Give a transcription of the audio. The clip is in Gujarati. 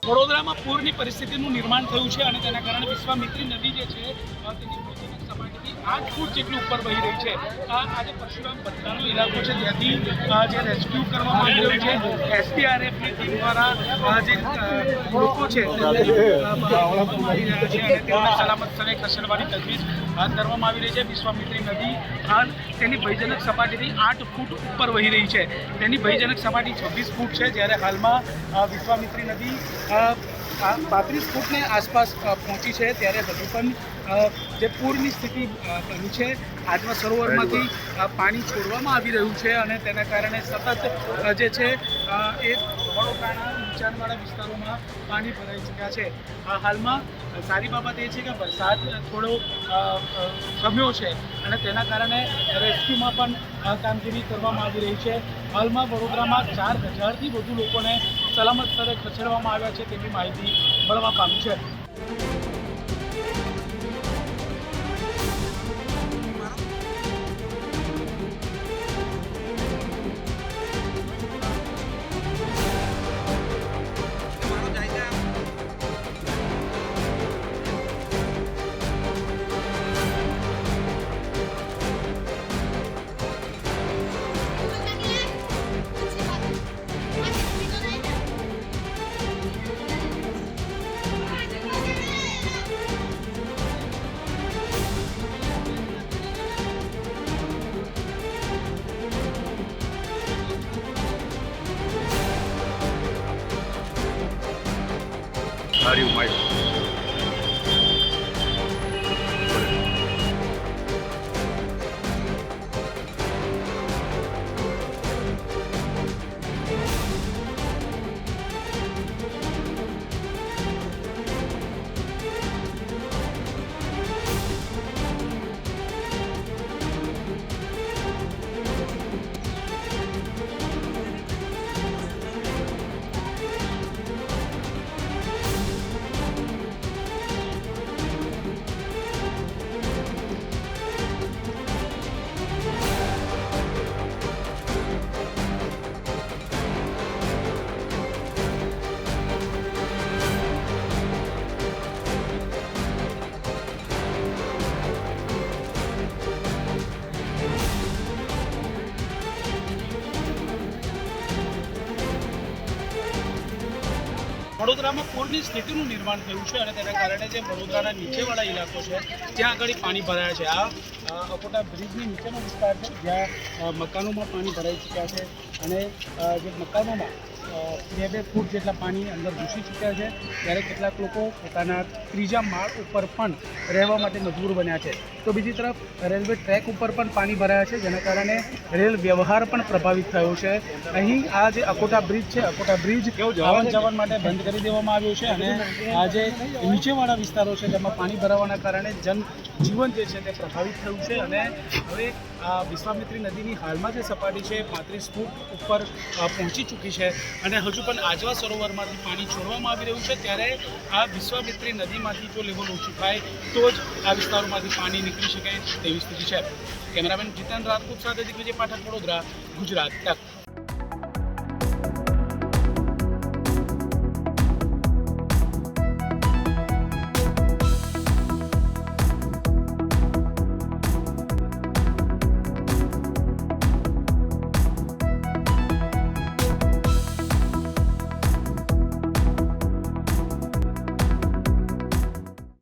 વડોદરામાં પૂરની પરિસ્થિતિનું નિર્માણ થયું છે અને તેના કારણે વિશ્વામિત્રી નદી જે છે તેની ભૌગોલિક સપાટીથી 8 ફૂટ જેટલી ઉપર વહી રહી છે. આજે પરશુરામ પથરાનો ઇલાકો છે, ત્યાંથી જે રેસ્ક્યુ કરવામાં આવી રહ્યું છે એસડીઆરએફની ટીમ દ્વારા જે લોકો છે તેમને સલામત સ્થળે ખસેડવાની તજવીજ હાથ ધરવામાં આવી રહી છે. વિશ્વામિત્રી નદી હાલ તેની ભયજનક સપાટીથી 8 ફૂટ ઉપર વહી રહી છે. તેની ભયજનક સપાટી 26 ફૂટ છે, જ્યારે હાલમાં વિશ્વામિત્રી નદી 35 ફૂટની આસપાસ પહોંચી છે. ત્યારે હજુ પણ જે પૂરની સ્થિતિ બની છે, આજવા સરોવરમાંથી પાણી છોડવામાં આવી રહ્યું છે અને તેના કારણે સતત જે છે એ વડોદરાના નીચાણવાળા વિસ્તારોમાં પાણી ભરાઈ ચૂક્યા છે. હાલમાં સારી બાબત એ છે કે વરસાદ થોડો થમ્યો છે અને તેના કારણે રેસ્ક્યુમાં પણ કામગીરી કરવામાં આવી રહી છે. હાલમાં વડોદરામાં 4000થી વધુ લોકોને સલામત સ્થળે ખસેડવામાં આવ્યા છે તેવી માહિતી મળવા પામી છે. Are you my વડોદરામાં પૂરની સ્થિતિનું નિર્માણ થયું છે અને તેના કારણે જે વડોદરાના નીચેવાળા ઇલાકો છે ત્યાં આગળ પાણી ભરાયા છે. આ અકોટા બ્રિજની નીચેનો વિસ્તાર છે જ્યાં મકાનોમાં પાણી ભરાઈ ચૂક્યા છે અને જે મકાનોમાં 2-2 ફૂટ જેટલા પાણી અંદર ઘૂસી ચૂક્યા છે. ત્યારે કેટલાક લોકો પોતાના ત્રીજા માળ ઉપર પણ રહેવા માટે મજબૂર બન્યા છે. તો બીજી તરફ રેલવે ટ્રેક ઉપર પણ પાણી ભરાયા છે, જેના કારણે રેલ વ્યવહાર પણ પ્રભાવિત થયો છે. અહીં આ જે અકોટા બ્રિજ છે, અકોટા બ્રિજ આવન જાવન માટે બંધ કરી દેવામાં આવ્યો છે અને આ જે નીચેવાળા વિસ્તારો છે તેમાં પાણી ભરાવાના કારણે જનજીવન જે છે તે પ્રભાવિત થયું છે અને હવે આ વિશ્વામિત્રી નદીની હાલમાં જે સપાટી છે 35 ફૂટ ઉપર પહોંચી ચૂકી છે અને હજુ પણ આજવા સરોવરમાંથી પાણી છોડવામાં આવી રહ્યું છે. ત્યારે આ વિશ્વામિત્રી નદીમાંથી જો લેવલ ઓછું થાય તો જ આ વિસ્તારોમાંથી પાણી નીકળી શકે તેવી સ્થિતિ છે. કેમેરામેન જીતેન રાજપૂત સાથે દિગ્વિજય પાઠક, વડોદરા, ગુજરાત તક.